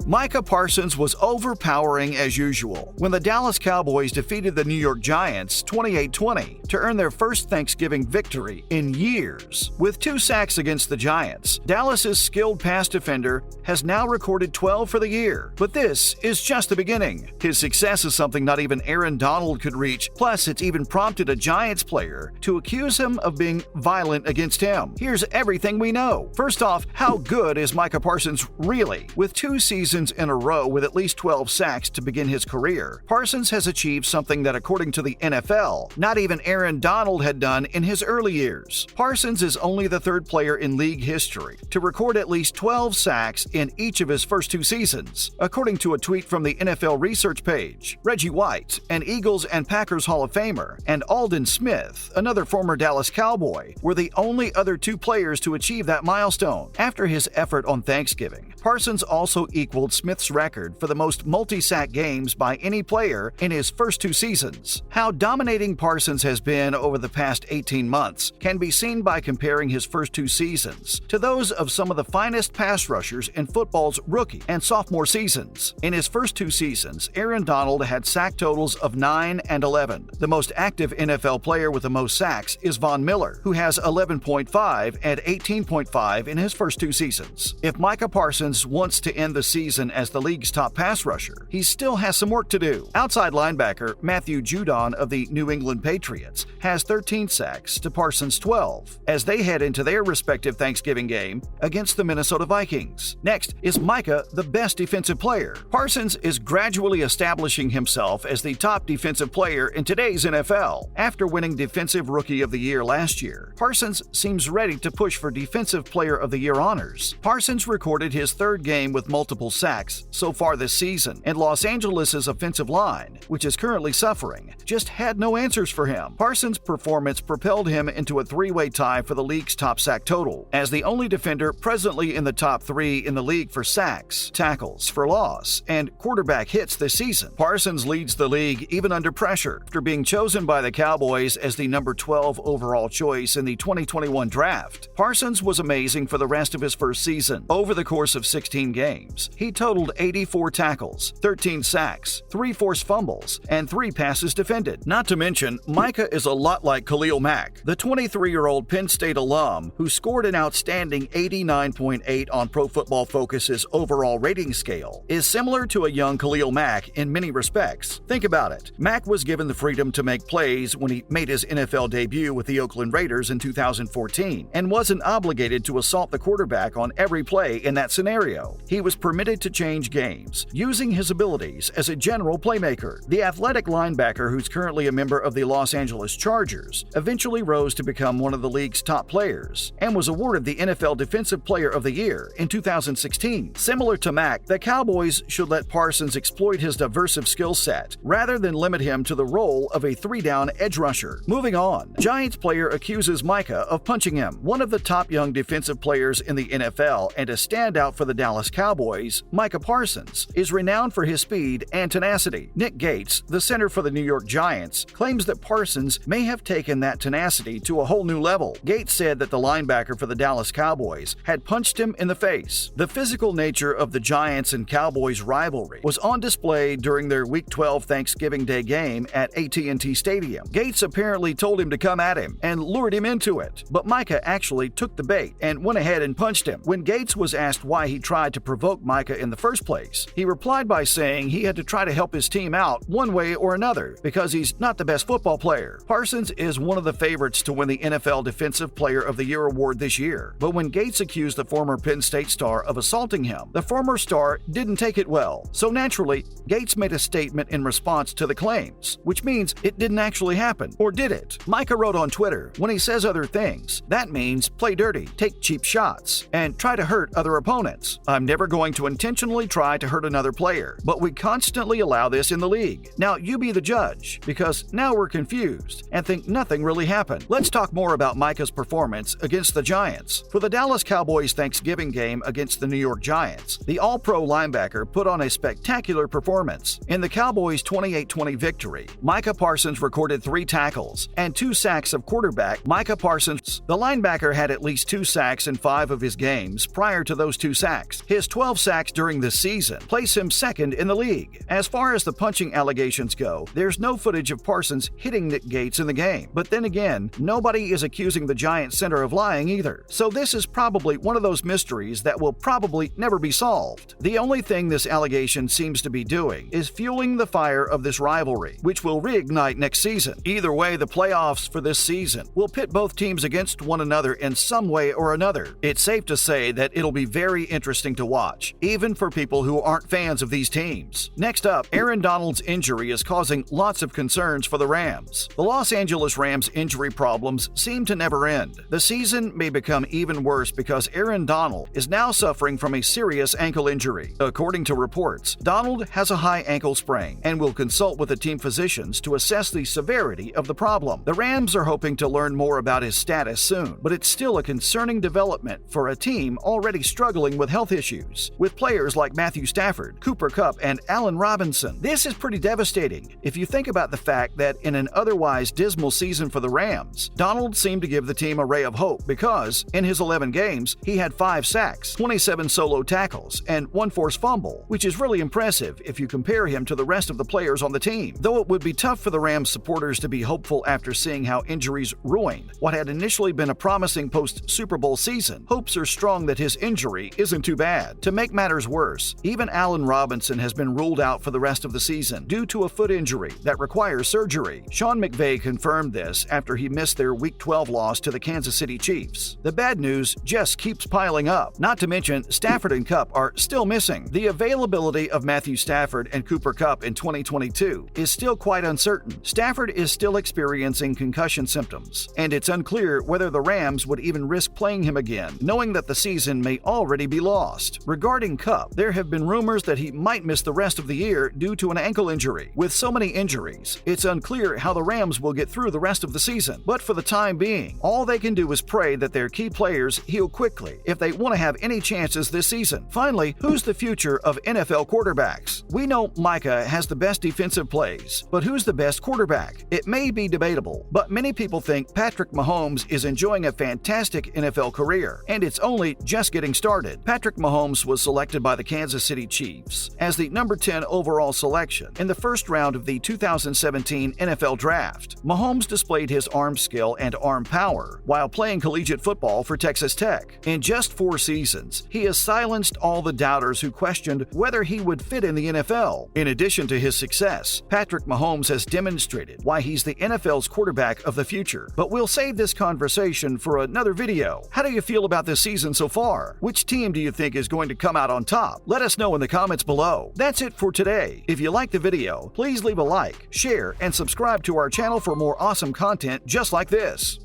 Micah Parsons was overpowering as usual when the Dallas Cowboys defeated the New York Giants 28-20 to earn their first Thanksgiving victory in years. With 2 sacks against the Giants, Dallas's skilled pass defender has now recorded 12 for the year. But this is just the beginning. His success is something not even Aaron Donald could reach, plus it's even prompted a Giants player to accuse him of being violent against him. Here's everything we know. First off, how good is Micah Parsons really? With 2 seasons in a row with at least 12 sacks to begin his career, Parsons has achieved something that, according to the NFL, not even Aaron Donald had done in his early years. Parsons is only the 3rd player in league history to record at least 12 sacks in each of his first 2 seasons, according to a tweet from the NFL research page. Reggie White, an Eagles and Packers Hall of Famer, and Aldon Smith, another former Dallas Cowboy, were the only other 2 players to achieve that milestone. After his effort on Thanksgiving, Parsons also equaled Smith's record for the most multi-sack games by any player in his first 2 seasons. How dominating Parsons has been over the past 18 months can be seen by comparing his first 2 seasons to those of some of the finest pass rushers in football's rookie and sophomore seasons. In his first 2 seasons, Aaron Donald had sack totals of 9 and 11. The most active NFL player with the most sacks is Von Miller, who has 11.5 and 18.5 in his first 2 seasons. If Micah Parsons wants to end the season as the league's top pass rusher, he still has some work to do. Outside linebacker Matthew Judon of the New England Patriots has 13 sacks to Parsons' 12 as they head into their respective Thanksgiving game against the Minnesota Vikings. Next is Micah, the best defensive player. Parsons is gradually establishing himself as the top defensive player in today's NFL. After winning Defensive Rookie of the Year last year, Parsons seems ready to push for Defensive Player of the Year honors. Parsons recorded his 3rd game with multiple sacks so far this season, and Los Angeles' offensive line, which is currently suffering, just had no answers for him. Parsons' performance propelled him into a 3-way tie for the league's top sack total, as the only defender presently in the top 3 in the league for sacks, tackles for loss, and quarterback hits this season. Parsons leads the league even under pressure after being chosen by the Cowboys as the number 12 overall choice in the 2021 draft. Parsons was amazing for the rest of his first season. Over the course of 16 games, he totaled 84 tackles, 13 sacks, 3 forced fumbles, and 3 passes defended. Not to mention, Micah is a lot like Khalil Mack, the 23-year-old Penn State alum who scored an outstanding 89.8 on Pro Football Focus's overall rating scale, is similar to a young Khalil Mack in many respects. Think about it. Mack was given the freedom to make plays when he made his NFL debut with the Oakland Raiders in 2014 and wasn't obligated to assault the quarterback on every play in that scenario. He was permitted to change games, using his abilities as a general playmaker. The athletic linebacker, who's currently a member of the Los Angeles Chargers, eventually rose to become one of the league's top players and was awarded the NFL Defensive Player of the Year in 2016. Similar to Mack, the Cowboys should let Parsons exploit his diverse skill set rather than limit him to the role of a 3-down edge rusher. Moving on, Giants player accuses Micah of punching him. One of the top young defensive players in the NFL and a standout for the Dallas Cowboys, Micah Parsons, is renowned for his speed and tenacity. Nick Gates, the center for the New York Giants, claims that Parsons may have taken that tenacity to a whole new level. Gates said that the linebacker for the Dallas Cowboys had punched him in the face. The physical nature of the Giants and Cowboys rivalry was on display during their Week 12 Thanksgiving Day game at AT&T Stadium. Gates apparently told him to come at him and lured him into it, but Micah actually took the bait and went ahead and punched him. When Gates was asked why he tried to provoke Micah in the first place, he replied by saying he had to try to help his team out one way or another because he's not the best football player. Parsons is one of the favorites to win the NFL Defensive Player of the Year award this year, but when Gates accused the former Penn State star of assaulting him, the former star didn't take it well. So naturally, Gates made a statement in response to the claims, which means it didn't actually happen, or did it? Micah wrote on Twitter, "When he says other things, that means play dirty, take cheap shots, and try to hurt other opponents. I'm never going to intentionally try to hurt another player, but we constantly allow this in the league. Now you be the judge, because now we're confused and think nothing really happened." Let's talk more about Micah's performance against the Giants. For the Dallas Cowboys Thanksgiving game against the New York Giants, the All-Pro linebacker put on a spectacular performance. In the Cowboys' 28-20 victory, Micah Parsons recorded 3 tackles and 2 sacks of quarterback Micah Parsons. The linebacker had at least 2 sacks in 5 of his games prior to those 2 sacks. His 12 sacks sacks during this season place him second in the league. As far as the punching allegations go, there's no footage of Parsons hitting Nick Gates in the game. But then again, nobody is accusing the Giants center of lying either. So this is probably one of those mysteries that will probably never be solved. The only thing this allegation seems to be doing is fueling the fire of this rivalry, which will reignite next season. Either way, the playoffs for this season will pit both teams against one another in some way or another. It's safe to say that it'll be very interesting to watch, even for people who aren't fans of these teams. Next up, Aaron Donald's injury is causing lots of concerns for the Rams. The Los Angeles Rams' injury problems seem to never end. The season may become even worse because Aaron Donald is now suffering from a serious ankle injury. According to reports, Donald has a high ankle sprain and will consult with the team physicians to assess the severity of the problem. The Rams are hoping to learn more about his status soon, but it's still a concerning development for a team already struggling with health issues, with players like Matthew Stafford, Cooper Kupp, and Allen Robinson. This is pretty devastating if you think about the fact that in an otherwise dismal season for the Rams, Donald seemed to give the team a ray of hope because, in his 11 games, he had 5 sacks, 27 solo tackles, and 1 forced fumble, which is really impressive if you compare him to the rest of the players on the team. Though it would be tough for the Rams supporters to be hopeful after seeing how injuries ruined what had initially been a promising post-Super Bowl season, hopes are strong that his injury isn't too bad. To make matters worse, even Allen Robinson has been ruled out for the rest of the season due to a foot injury that requires surgery. Sean McVay confirmed this after he missed their Week 12 loss to the Kansas City Chiefs. The bad news just keeps piling up. Not to mention, Stafford and Kupp are still missing. The availability of Matthew Stafford and Cooper Kupp in 2022 is still quite uncertain. Stafford is still experiencing concussion symptoms, and it's unclear whether the Rams would even risk playing him again, knowing that the season may already be lost. Regarding Kupp, there have been rumors that he might miss the rest of the year due to an ankle injury. With so many injuries, it's unclear how the Rams will get through the rest of the season. But for the time being, all they can do is pray that their key players heal quickly if they want to have any chances this season. Finally, who's the future of NFL quarterbacks? We know Micah has the best defensive plays, but who's the best quarterback? It may be debatable, but many people think Patrick Mahomes is enjoying a fantastic NFL career, and it's only just getting started. Patrick Mahomes was selected by the Kansas City Chiefs as the number 10 overall selection in the first round of the 2017 NFL Draft. Mahomes displayed his arm skill and arm power while playing collegiate football for Texas Tech. In just 4 seasons, he has silenced all the doubters who questioned whether he would fit in the NFL. In addition to his success, Patrick Mahomes has demonstrated why he's the NFL's quarterback of the future. But we'll save this conversation for another video. How do you feel about this season so far? Which team do you think is going to come out on top? Let us know in the comments below. That's it for today. If you liked the video, please leave a like, share, and subscribe to our channel for more awesome content just like this.